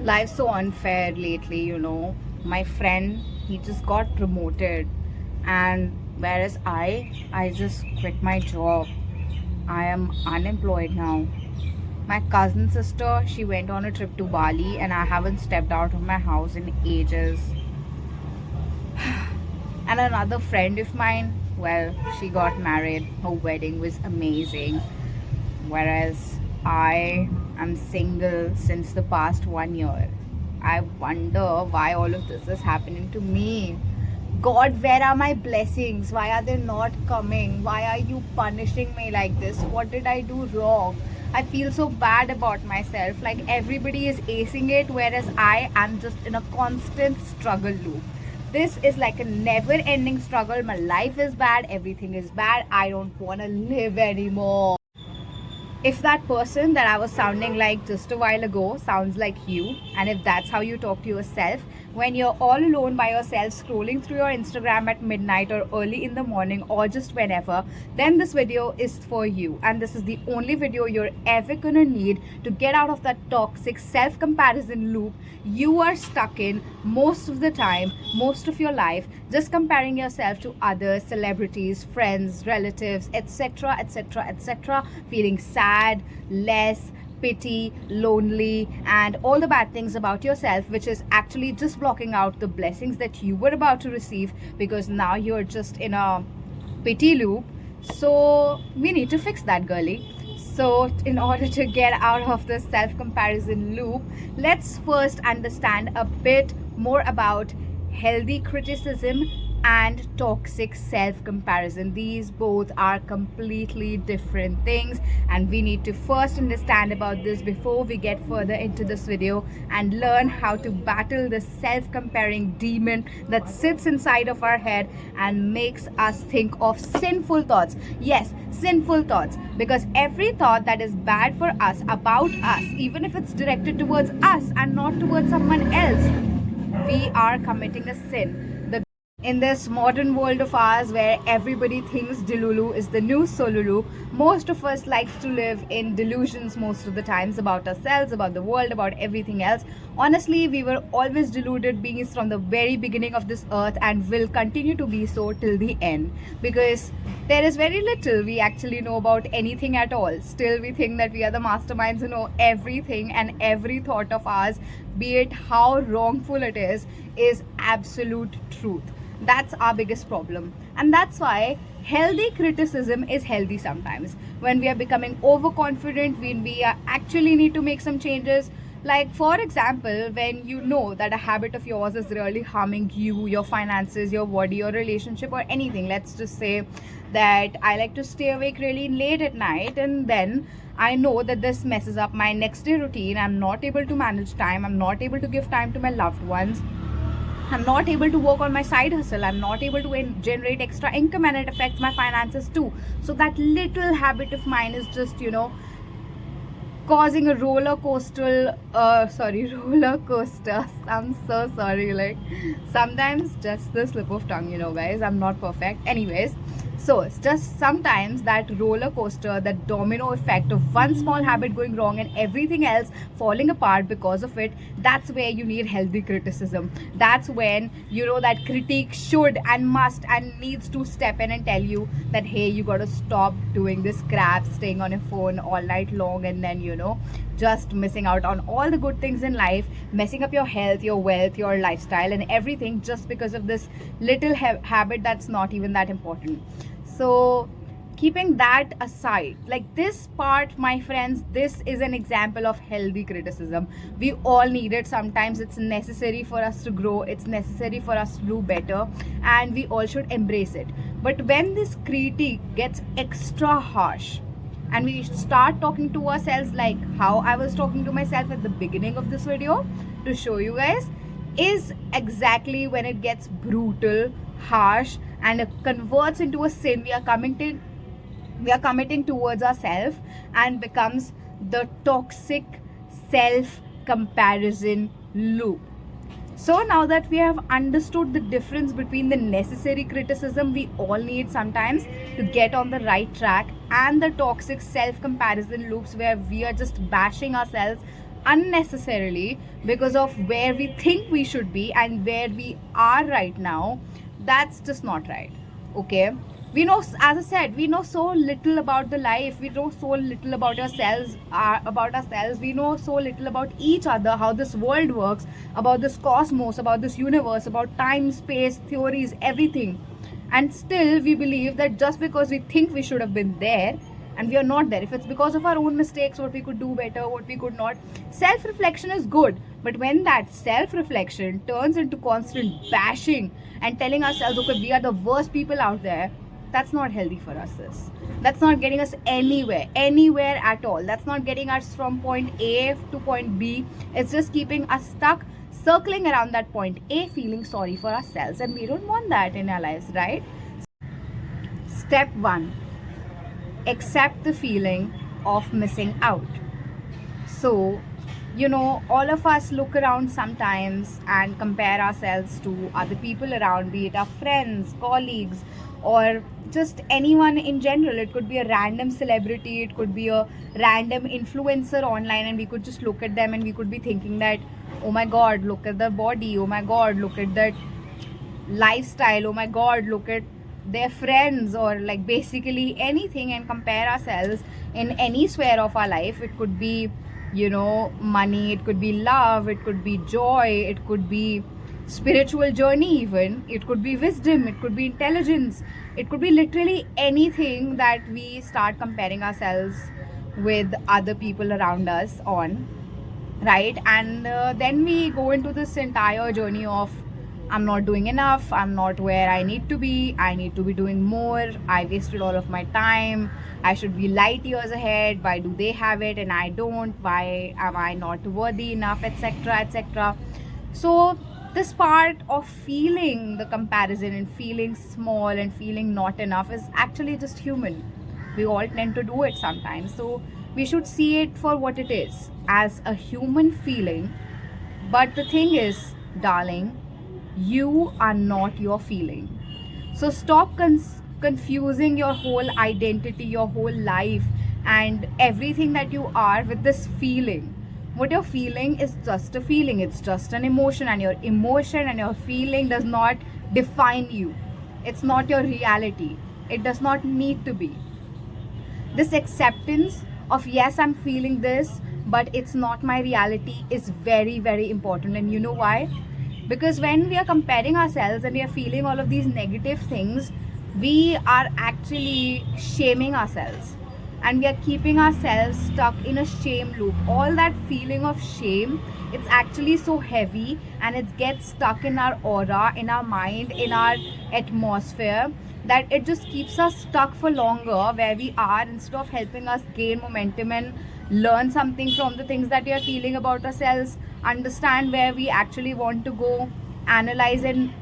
Life's so unfair lately, My friend, he just got promoted, and whereas I just quit my job. I am unemployed now. My cousin sister, she went on a trip to Bali, and I haven't stepped out of my house in ages. And another friend of mine, well, she got married. Her wedding was amazing. Whereas I am single since the past 1 year. I wonder why all of this is happening to me. God, where are my blessings? Why are they not coming? Why are you punishing me like this? What did I do wrong? I feel so bad about myself. Like everybody is acing it, whereas I am just in a constant struggle loop. This is like a never ending struggle. My life is bad, everything is bad. I don't want to live anymore. If that person that I was sounding like just a while ago sounds like you, and if that's how you talk to yourself when you're all alone by yourself scrolling through your Instagram at midnight or early in the morning or just whenever, then this video is for you. And this is the only video you're ever gonna need to get out of that toxic self-comparison loop you are stuck in most of the time, most of your life, just comparing yourself to others, celebrities, friends, relatives, etc., etc., etc., feeling sad, less, pity, lonely, and all the bad things about yourself, which is actually just blocking out the blessings that you were about to receive, because now you're just in a pity loop. So we need to fix that, girly. So in order to get out of the self-comparison loop, let's first understand a bit more about healthy criticism and toxic self-comparison. These both are completely different things, and we need to first understand about this before we get further into this video and learn how to battle the self-comparing demon that sits inside of our head and makes us think of sinful thoughts. Yes, sinful thoughts, because every thought that is bad for us, about us, even if it's directed towards us and not towards someone else, we are committing a sin. In this modern world of ours where everybody thinks Delulu is the new Solulu, most of us likes to live in delusions most of the times about ourselves, about the world, about everything else. Honestly, we were always deluded beings from the very beginning of this earth, and will continue to be so till the end, because there is very little we actually know about anything at all. Still, we think that we are the masterminds who know everything, and every thought of ours, be it how wrongful it is absolute truth. That's our biggest problem, and that's why healthy criticism is healthy sometimes. When we are becoming overconfident, when we actually need to make some changes, like for example, when you know that a habit of yours is really harming you, your finances, your body, your relationship, or anything. Let's just say that I like to stay awake really late at night, and then I know that this messes up my next day routine. I'm not able to manage time, I'm not able to give time to my loved ones, I'm not able to work on my side hustle, I'm not able to generate extra income, and it affects my finances too. So that little habit of mine is just, causing a roller coaster. I'm so sorry. Like sometimes just the slip of tongue, guys. I'm not perfect. Anyways, so it's just sometimes that roller coaster, that domino effect of one small habit going wrong and everything else falling apart because of it. That's where you need healthy criticism. That's when that critique should and must and needs to step in and tell you that, hey, you got to stop doing this crap, staying on your phone all night long, and then just missing out on all the good things in life, messing up your health, your wealth, your lifestyle, and everything, just because of this little habit that's not even that important. So keeping that aside, like this part, my friends, this is an example of healthy criticism. We all need it. Sometimes it's necessary for us to grow, it's necessary for us to do better, and we all should embrace it. But when this critique gets extra harsh, and we start talking to ourselves like how I was talking to myself at the beginning of this video to show you guys, is exactly when it gets brutal, harsh, and it converts into a sin we are committing towards ourselves, and becomes the toxic self-comparison loop. So now that we have understood the difference between the necessary criticism we all need sometimes to get on the right track, and the toxic self-comparison loops where we are just bashing ourselves unnecessarily because of where we think we should be and where we are right now, that's just not right. Okay, we know, as I said, we know so little about the life, we know so little about ourselves, we know so little about each other, how this world works, about this cosmos, about this universe, about time, space, theories, everything. And still we believe that just because we think we should have been there and we are not there, if it's because of our own mistakes, what we could do better, what we could not. Self reflection is good, but when that self reflection turns into constant bashing and telling ourselves, okay, we are the worst people out there, that's not healthy for us, sis. That's not getting us anywhere at all. That's not getting us from point A to point B. It's just keeping us stuck, circling around that point A, feeling sorry for ourselves, and we don't want that in our lives, right? Step 1: accept the feeling of missing out. So, all of us look around sometimes and compare ourselves to other people around, be it our friends, colleagues, or just anyone in general. It could be a random celebrity, it could be a random influencer online, and we could just look at them and we could be thinking that, oh my god, look at the body, oh my god, look at that lifestyle, oh my god, look at their friends, or like basically anything, and compare ourselves in any sphere of our life. It could be money, it could be love, it could be joy, it could be spiritual journey, even it could be wisdom, it could be intelligence, it could be literally anything that we start comparing ourselves with other people around us on, right? And then we go into this entire journey of, I'm not doing enough, I'm not where I need to be, I need to be doing more, I wasted all of my time, I should be light years ahead, why do they have it and I don't, why am I not worthy enough, etc., etc. So this part of feeling the comparison and feeling small and feeling not enough is actually just human. We all tend to do it sometimes, so we should see it for what it is, as a human feeling. But the thing is, darling, you are not your feeling. So stop confusing your whole identity, your whole life, and everything that you are with this feeling. What you're feeling is just a feeling, it's just an emotion, and your emotion and your feeling does not define you. It's not your reality. It does not need to be. This acceptance of, yes, I'm feeling this, but it's not my reality, is very, very important. And you know why? Because when we are comparing ourselves and we are feeling all of these negative things, we are actually shaming ourselves, and we are keeping ourselves stuck in a shame loop. All that feeling of shame, it's actually so heavy, and it gets stuck in our aura, in our mind, in our atmosphere, that it just keeps us stuck for longer where we are, instead of helping us gain momentum and learn something from the things that we are feeling about ourselves, understand where we actually want to go, analyze and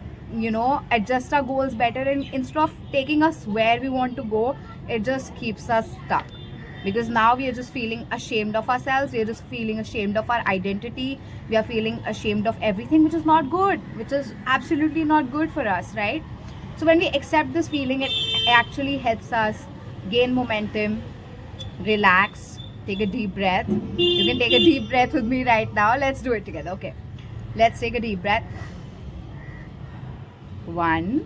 adjust our goals better. And instead of taking us where we want to go, it just keeps us stuck, because now we are just feeling ashamed of ourselves, we are just feeling ashamed of our identity, we are feeling ashamed of everything, which is not good, which is absolutely not good for us, right? So when we accept this feeling, it actually helps us gain momentum, relax, take a deep breath. You can take a deep breath with me right now. Let's do it together. Okay, let's take a deep breath. 1,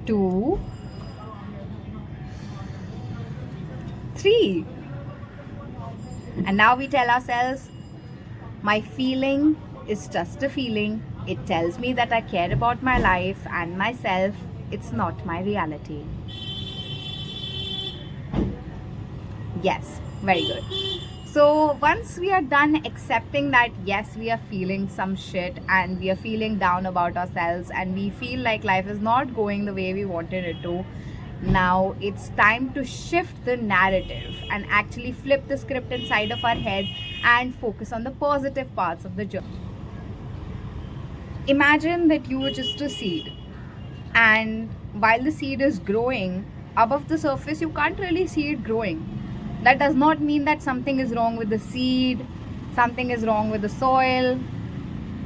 2, 3. And now we tell ourselves, my feeling is just a feeling. It tells me that I care about my life and myself. It's not my reality. Yes, very good. So once we are done accepting that, yes, we are feeling some shit and we are feeling down about ourselves and we feel like life is not going the way we wanted it to, now it's time to shift the narrative and actually flip the script inside of our head and focus on the positive parts of the journey. Imagine that you were just a seed, and while the seed is growing, above the surface you can't really see it growing. That does not mean that something is wrong with the seed, something is wrong with the soil.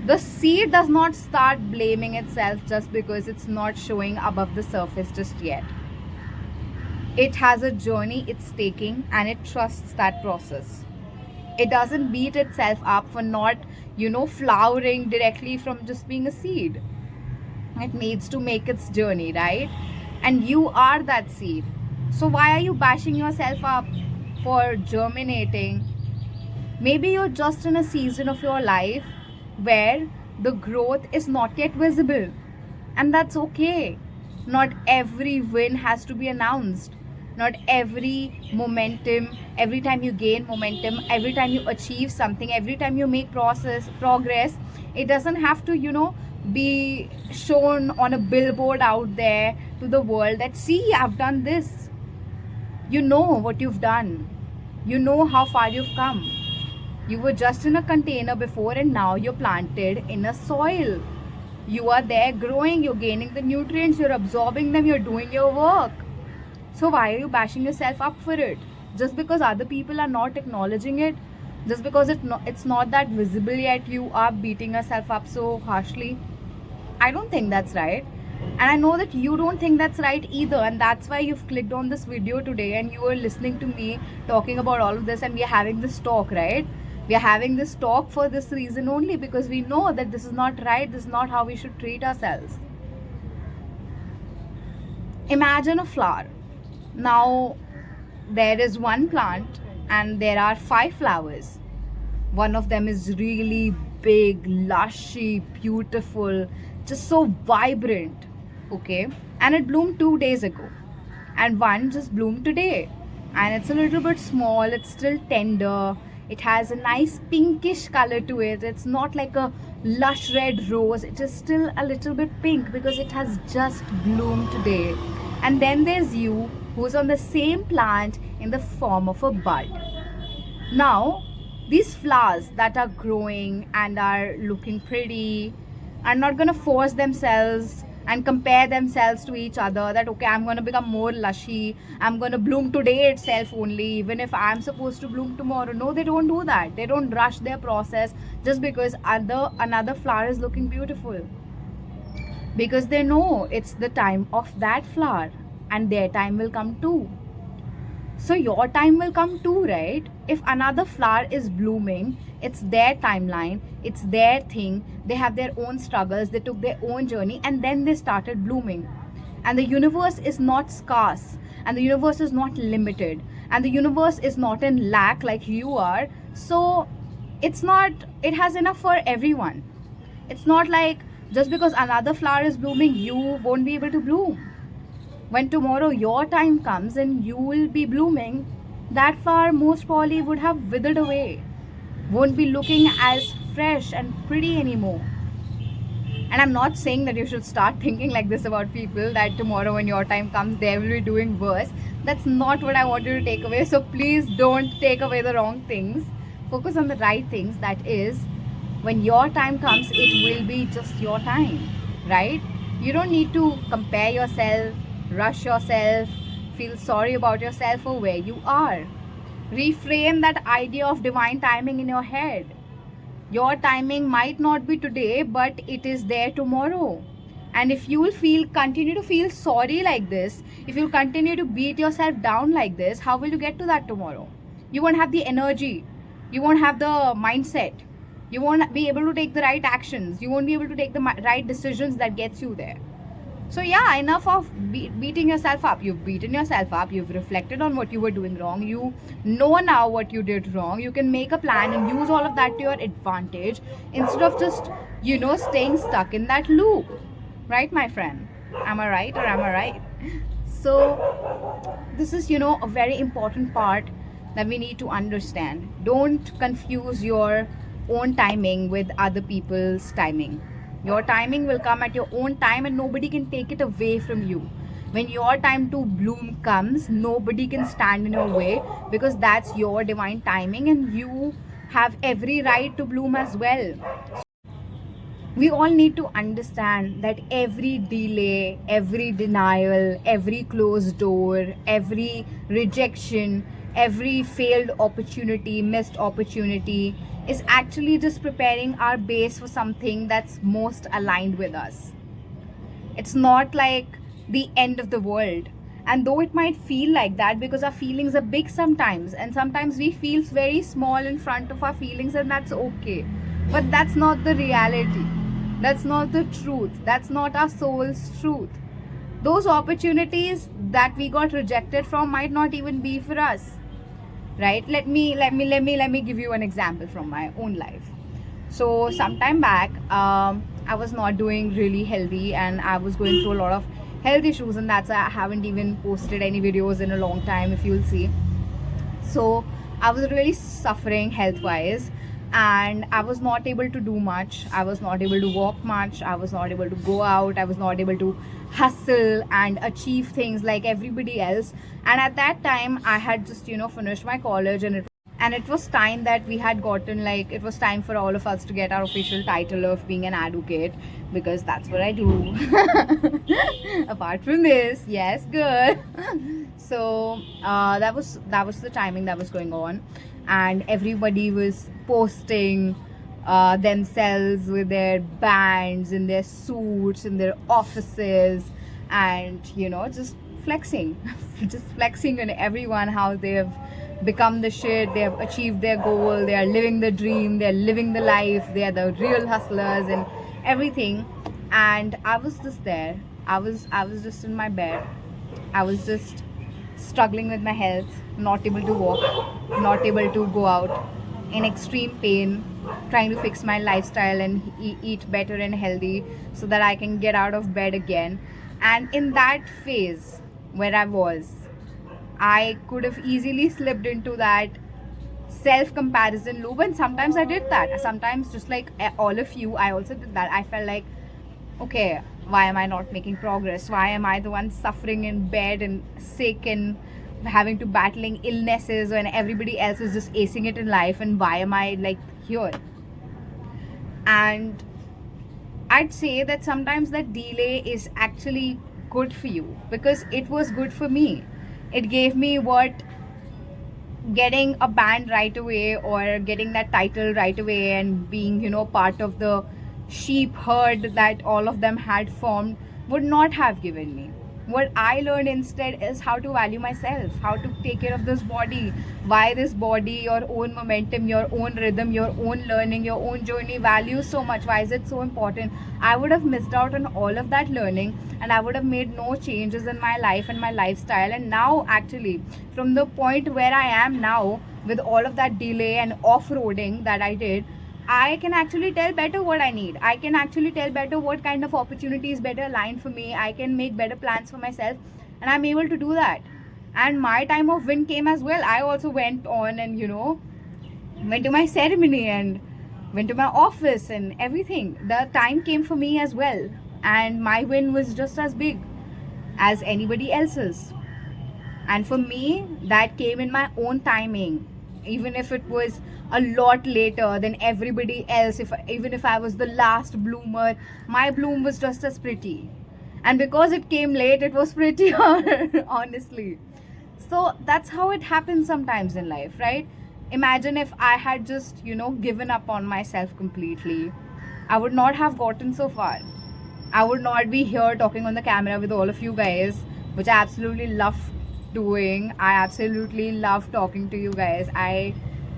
The seed does not start blaming itself just because it's not showing above the surface just yet. It has a journey it's taking and it trusts that process. It doesn't beat itself up for not, flowering directly from just being a seed. It needs to make its journey, right? And you are that seed. So why are you bashing yourself up for germinating? Maybe you're just in a season of your life where the growth is not yet visible, and that's okay. Not every win has to be announced. Not every momentum, every time you gain momentum, every time you achieve something, every time you make progress, it doesn't have to, be shown on a billboard out there to the world that, see, I've done this. You know what you've done. You know how far you've come. You were just in a container before, and now you're planted in a soil. You are there growing, you're gaining the nutrients, you're absorbing them, you're doing your work. So why are you bashing yourself up for it? Just because other people are not acknowledging it, just because it's not that visible yet, you are beating yourself up so harshly. I don't think that's right. And I know that you don't think that's right either. And that's why you've clicked on this video today and you are listening to me talking about all of this, and we are having this talk, right? We are having this talk for this reason only, because we know that this is not right. This is not how we should treat ourselves. Imagine a flower. Now, there is one plant and there are 5 flowers. One of them is really big, lushy, beautiful, just so vibrant, okay? And it bloomed 2 days ago. And one just bloomed today. And it's a little bit small, it's still tender. It has a nice pinkish color to it. It's not like a lush red rose. It is still a little bit pink because it has just bloomed today. And then there's you, who's on the same plant in the form of a bud. Now, these flowers that are growing and are looking pretty are not going to force themselves and compare themselves to each other that, okay, I'm going to become more lushy, I'm going to bloom today itself only, even if I'm supposed to bloom tomorrow. No, they don't do that. They don't rush their process just because another flower is looking beautiful, because they know it's the time of that flower and their time will come too. So your time will come too, right? If another flower is blooming, it's their timeline, it's their thing. They have their own struggles, they took their own journey, and then they started blooming. And the universe is not scarce, and the universe is not limited, and the universe is not in lack like you are. So it has enough for everyone. It's not like just because another flower is blooming, you won't be able to bloom. When tomorrow your time comes and you will be blooming, that flower most probably would have withered away, won't be looking as fresh and pretty anymore. And I'm not saying that you should start thinking like this about people, that tomorrow when your time comes they will be doing worse. That's not what I want you to take away. So please don't take away the wrong things. Focus on the right things. That is, when your time comes, it will be just your time, right? You don't need to compare yourself, rush yourself, feel sorry about yourself for where you are. Reframe that idea of divine timing in your head. Your timing might not be today, but it is there tomorrow. And if you will continue to feel sorry like this, if you continue to beat yourself down like this, how will you get to that tomorrow? You won't have the energy. You won't have the mindset. You won't be able to take the right actions. You won't be able to take the right decisions that gets you there. So yeah, enough of beating yourself up. You've beaten yourself up. You've reflected on what you were doing wrong. You know now what you did wrong. You can make a plan and use all of that to your advantage instead of just, staying stuck in that loop. Right, my friend? Am I right or am I right? So this is, a very important part that we need to understand. Don't confuse your own timing with other people's timing. Your timing will come at your own time and nobody can take it away from you. When your time to bloom comes, nobody can stand in your way, because that's your divine timing and you have every right to bloom as well. We all need to understand that every delay, every denial, every closed door, every rejection, every failed opportunity, missed opportunity is actually just preparing our base for something that's most aligned with us. It's not like the end of the world. And though it might feel like that because our feelings are big sometimes, and sometimes we feel very small in front of our feelings, and that's okay. But that's not the reality. That's not the truth. That's not our soul's truth. Those opportunities that we got rejected from might not even be for us, right? Let me give you an example from my own life. So sometime back, I was not doing really healthy, and I was going through a lot of health issues, and that's why I haven't even posted any videos in a long time, if you'll see. So I was really suffering health wise, and I was not able to do much. I was not able to walk much. I was not able to go out. I was not able to hustle and achieve things like everybody else. And at that time, I had just finished my college, and it was time that we had gotten, like, it was time for all of us to get our official title of being an advocate, because that's what I do. Apart from this, yes, good. So that was the timing that was going on, and everybody was posting themselves with their bands in their suits in their offices, and just flexing just flexing on everyone how they've become the shit, they have achieved their goal, they are living the dream, they're living the life, they are the real hustlers and everything. And I was just there. I was just in my bed. I was just struggling with my health, not able to walk, not able to go out, in extreme pain, trying to fix my lifestyle and eat better and healthy so that I can get out of bed again. And in that phase where I was, I could have easily slipped into that self-comparison loop, and sometimes I did that. Sometimes, just like all of you, I also did that. I felt like, okay, why am I not making progress? Why am I the one suffering in bed and sick and having to battling illnesses when everybody else is just acing it in life, and why am I like here? And I'd say that sometimes that delay is actually good for you, because it was good for me. It gave me what getting a band right away or getting that title right away and being, part of the sheep herd that all of them had formed would not have given me. What I learned instead is how to value myself, how to take care of this body, why this body, your own momentum, your own rhythm, your own learning, your own journey values so much. Why is it so important? I would have missed out on all of that learning, and I would have made no changes in my life and my lifestyle. And now, actually, from the point where I am now, with all of that delay and off-roading that I did, I can actually tell better what I need. I can actually tell better what kind of opportunities better align for me. I can make better plans for myself, and I'm able to do that. And my time of win came as well. I also went on and went to my ceremony and went to my office and everything. The time came for me as well, and my win was just as big as anybody else's. And for me, that came in my own timing, even if it was a lot later than everybody else. Even if I was the last bloomer, my bloom was just as pretty, and because it came late, it was prettier. Honestly. So that's how it happens sometimes in life, right? Imagine if I had just given up on myself completely, I would not have gotten so far. I would not be here talking on the camera with all of you guys, which I absolutely love doing. I absolutely love talking to you guys. I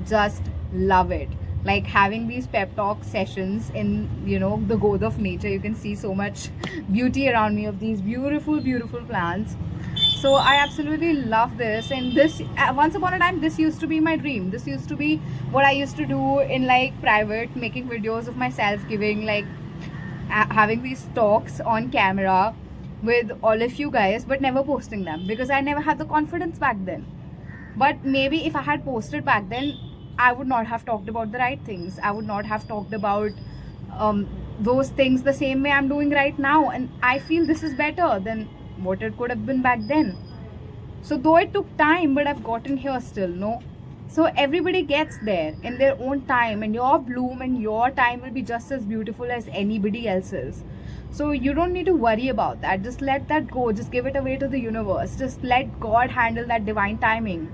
just love it. Like having these pep talk sessions in the growth of nature. You can see so much beauty around me of these beautiful plants. So I absolutely love this. And this once upon a time, this used to be my dream. This used to be what I used to do in like private, making videos of myself, giving like having these talks on camera with all of you guys, but never posting them because I never had the confidence back then. But maybe if I had posted back then, I would not have talked about the right things. I would not have talked about those things the same way I'm doing right now. And I feel this is better than what it could have been back then. So though it took time, but I've gotten here still, no? So everybody gets there in their own time, and your bloom and your time will be just as beautiful as anybody else's. So you don't need to worry about that. Just let that go. Just give it away to the universe. Just let God handle that divine timing.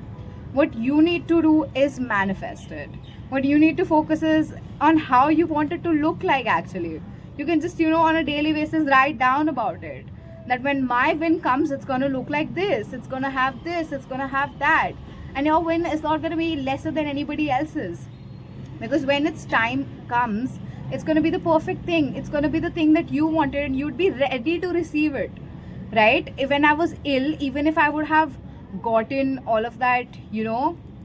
What you need to do is manifest it. What you need to focus is on how you want it to look like actually. You can just, on a daily basis write down about it. that when my win comes, it's going to look like this, it's going to have this, it's going to have that, and your win is not going to be lesser than anybody else's. Because when its time comes, it's going to be the perfect thing, it's going to be the thing that you wanted, and you'd be ready to receive it, right? When I was ill, even if I would have gotten all of that,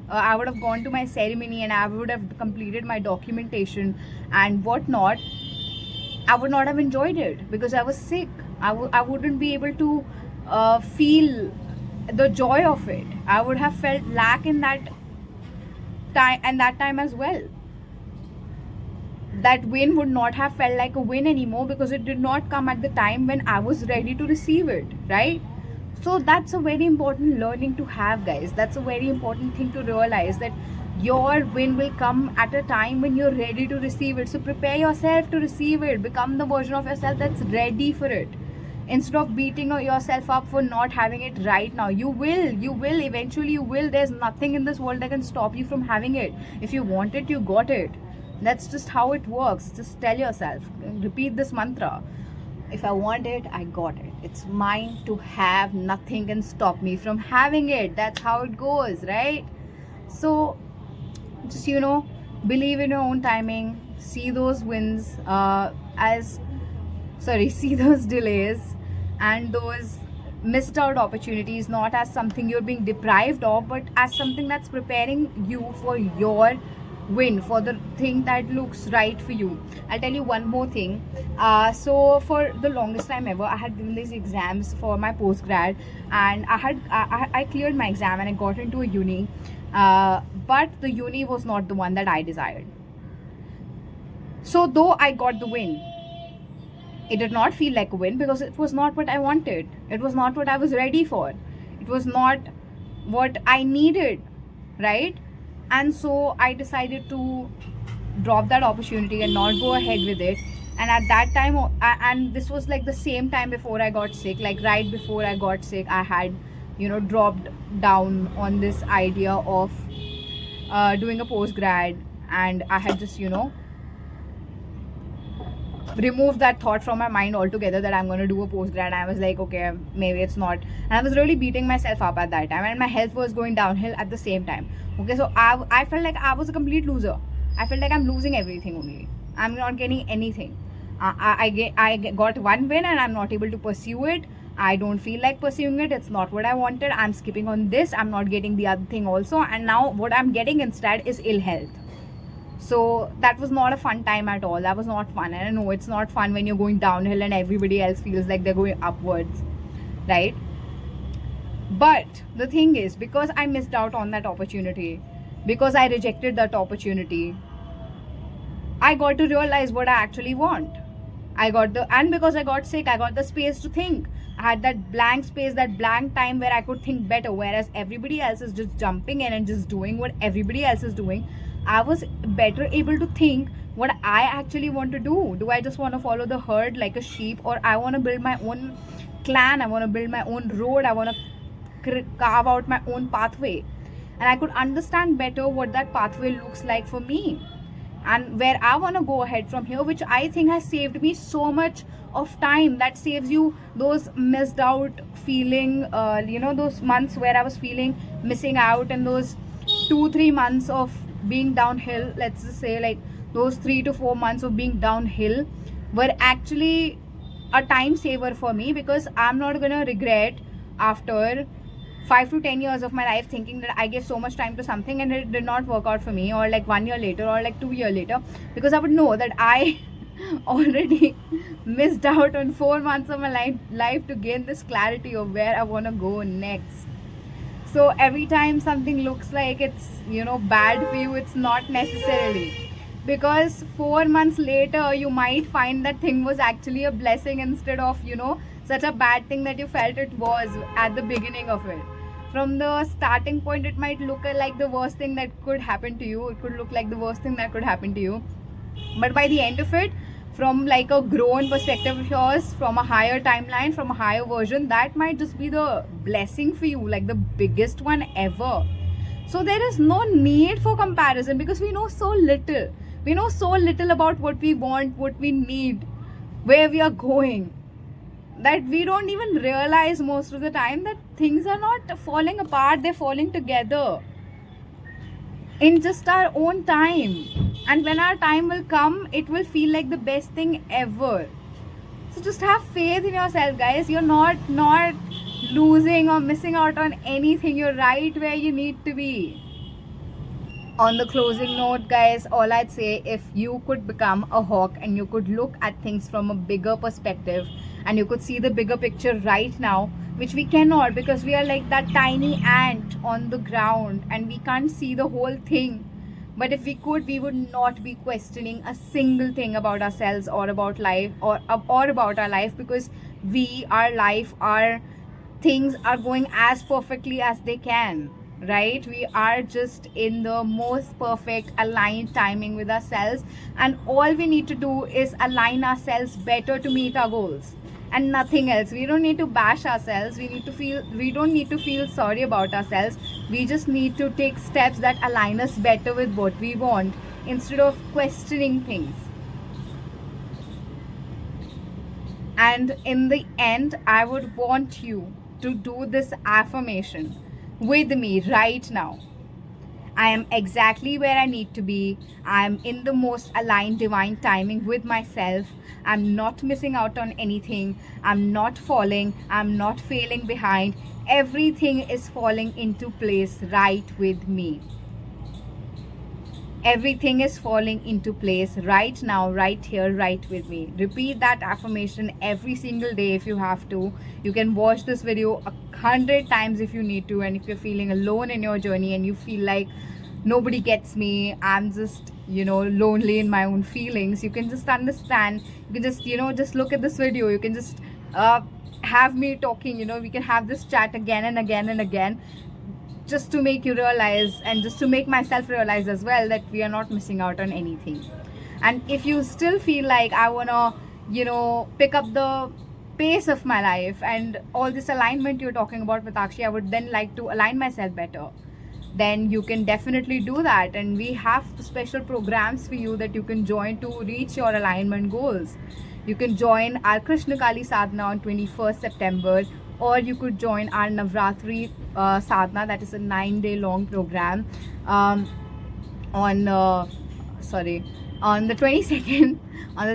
I would have gone to my ceremony and I would have completed my documentation and whatnot, I would not have enjoyed it because I was sick. I wouldn't be able to feel the joy of it. I would have felt lack in that time as well. That win would not have felt like a win anymore because it did not come at the time when I was ready to receive it, right? So that's a very important learning to have, guys. That's a very important thing to realize, that your win will come at a time when you're ready to receive it. So prepare yourself to receive it. Become the version of yourself that's ready for it. Instead of beating yourself up for not having it right now, you will eventually, you will. There's nothing in this world that can stop you from having it. If you want it, you got it. That's just how it works. Just tell yourself, repeat this mantra: if I want it, I got it. It's mine to have. Nothing can stop me from having it. That's how it goes, right? So just believe in your own timing. See those wins see those delays and those missed out opportunities not as something you're being deprived of, but as something that's preparing you for your win, for the thing that looks right for you. I'll tell you one more thing. So for the longest time ever, I had given these exams for my postgrad, and I cleared my exam and I got into a uni, but the uni was not the one that I desired. So though I got the win, it did not feel like a win because it was not what I wanted. It was not what I was ready for. It was not what I needed, right? And so I decided to drop that opportunity and not go ahead with it. And at that time, and this was like the same time before I got sick, like right before I got sick, I had dropped down on this idea of doing a postgrad, and I had just removed that thought from my mind altogether that I'm going to do a postgrad. I was like, okay, maybe it's not. And I was really beating myself up at that time, and my health was going downhill at the same time. Okay, so I felt like I was a complete loser. I felt like I'm losing everything only. I'm not getting anything. I got one win and I'm not able to pursue it. I don't feel like pursuing it. It's not what I wanted. I'm skipping on this. I'm not getting the other thing also. And now what I'm getting instead is ill health. So that was not a fun time at all. That was not fun. And I know it's not fun when you're going downhill and everybody else feels like they're going upwards, right? But the thing is, because I missed out on that opportunity, because I rejected that opportunity, I got to realize what I actually want. And because I got sick, I got the space to think. I had that blank space, that blank time where I could think better, whereas everybody else is just jumping in and just doing what everybody else is doing. I was better able to think what I actually want to do. Do I just want to follow the herd like a sheep, or I want to build my own clan? I want to build my own road. I want to carve out my own pathway. And I could understand better what that pathway looks like for me and where I want to go ahead from here, which I think has saved me so much of time. That saves you those missed out feeling, those months where I was feeling missing out, and those 2-3 months of being downhill. Let's just say like those 3 to 4 months of being downhill were actually a time saver for me, because I'm not gonna regret after 5 to 10 years of my life thinking that I gave so much time to something and it did not work out for me, or like 1 year later, or like 2 years later, because I would know that I already missed out on 4 months of my life to gain this clarity of where I want to go next. So every time something looks like it's bad for you, it's not necessarily, because 4 months later you might find that thing was actually a blessing instead of such a bad thing that you felt it was at the beginning of it. From the starting point, it might look like the worst thing that could happen to you. It could look like the worst thing that could happen to you, but by the end of it, from like a grown perspective of yours, from a higher timeline, from a higher version, that might just be the blessing for you, like the biggest one ever. So there is no need for comparison, because we know so little. We know so little about what we want, what we need, where we are going. that we don't even realize most of the time that things are not falling apart, they're falling together in just our own time. And when our time will come, it will feel like the best thing ever. So just have faith in yourself, guys. You're not losing or missing out on anything. You're right where you need to be. On the closing note, guys, all I'd say, if you could become a hawk and you could look at things from a bigger perspective and you could see the bigger picture right now, which we cannot because we are like that tiny ant on the ground and we can't see the whole thing. But if we could, we would not be questioning a single thing about ourselves or about life or about our life, because our life, our things are going as perfectly as they can, right? We are just in the most perfect aligned timing with ourselves, and all we need to do is align ourselves better to meet our goals and nothing else. We don't need to bash ourselves. We don't need to feel sorry about ourselves. We just need to take steps that align us better with what we want instead of questioning things. And in the end, I would want you to do this affirmation with me right now. I am exactly where I need to be. I am in the most aligned divine timing with myself. I'm not missing out on anything. I'm not falling. I'm not failing behind. Everything is falling into place right with me. Everything is falling into place right now, right here, right with me. Repeat that affirmation every single day if you have to. You can watch this video 100 times if you need to. And if you're feeling alone in your journey and you feel like nobody gets me, I'm just, lonely in my own feelings, you can just understand. You can just, just look at this video. You can just have me talking, we can have this chat again and again and again, just to make you realize and just to make myself realize as well that we are not missing out on anything. And if you still feel like I want to, pick up the pace of my life and all this alignment you're talking about, Mitakshi, I would then like to align myself better, then you can definitely do that. And we have special programs for you that you can join to reach your alignment goals. You can join our Krishna Kali Sadhana on 21st September, or you could join our Navratri Sadhana, that is a 9-day long program on the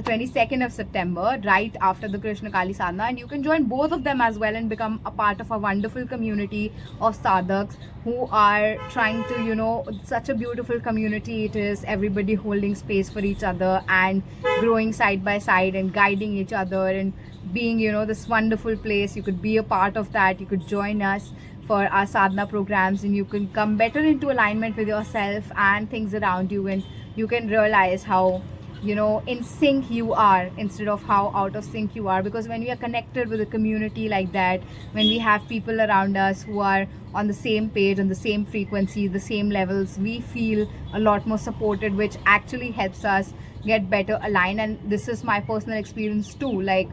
22nd of September, right after the Krishna Kali Sadhana. And you can join both of them as well and become a part of a wonderful community of sadhaks who are trying to, such a beautiful community it is, everybody holding space for each other and growing side by side and guiding each other and being, this wonderful place. You could be a part of that. You could join us for our sadhana programs and you can come better into alignment with yourself and things around you, and you can realize how in sync you are instead of how out of sync you are. Because when we are connected with a community like that, when we have people around us who are on the same page, on the same frequency, the same levels, we feel a lot more supported, which actually helps us get better aligned. And this is my personal experience too. Like,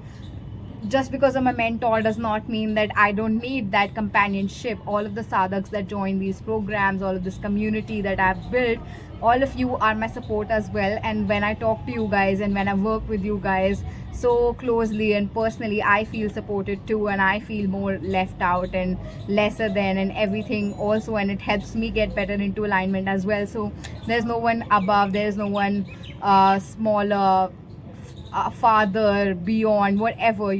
just because I'm a mentor does not mean that I don't need that companionship. All of the sadhaks that join these programs, all of this community that I've built, all of you are my support as well. And when I talk to you guys and when I work with you guys so closely and personally, I feel supported too, and I feel more left out and lesser than and everything also, and it helps me get better into alignment as well. So there's no one above, there's no one smaller, farther, beyond, whatever,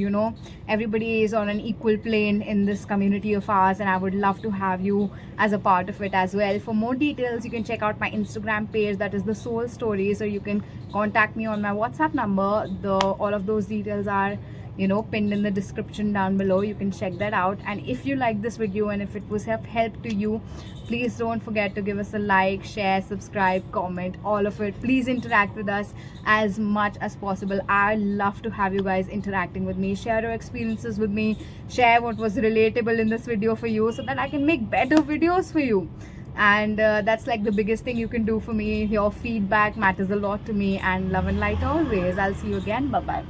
everybody is on an equal plane in this community of ours, and I would love to have you as a part of it as well. For more details, you can check out my Instagram page, that is the Soul Stories, or you can contact me on my WhatsApp number. All of those details are pinned in the description down below. You can check that out. And if you like this video and if it was of help to you, please don't forget to give us a like, share, subscribe, comment, all of it. Please interact with us as much as possible. I love to have you guys interacting with me. Share your experiences with me, share what was relatable in this video for you, so that I can make better videos for you. And that's like the biggest thing you can do for me. Your feedback matters a lot to me, and love and light always. I'll see you again. Bye bye.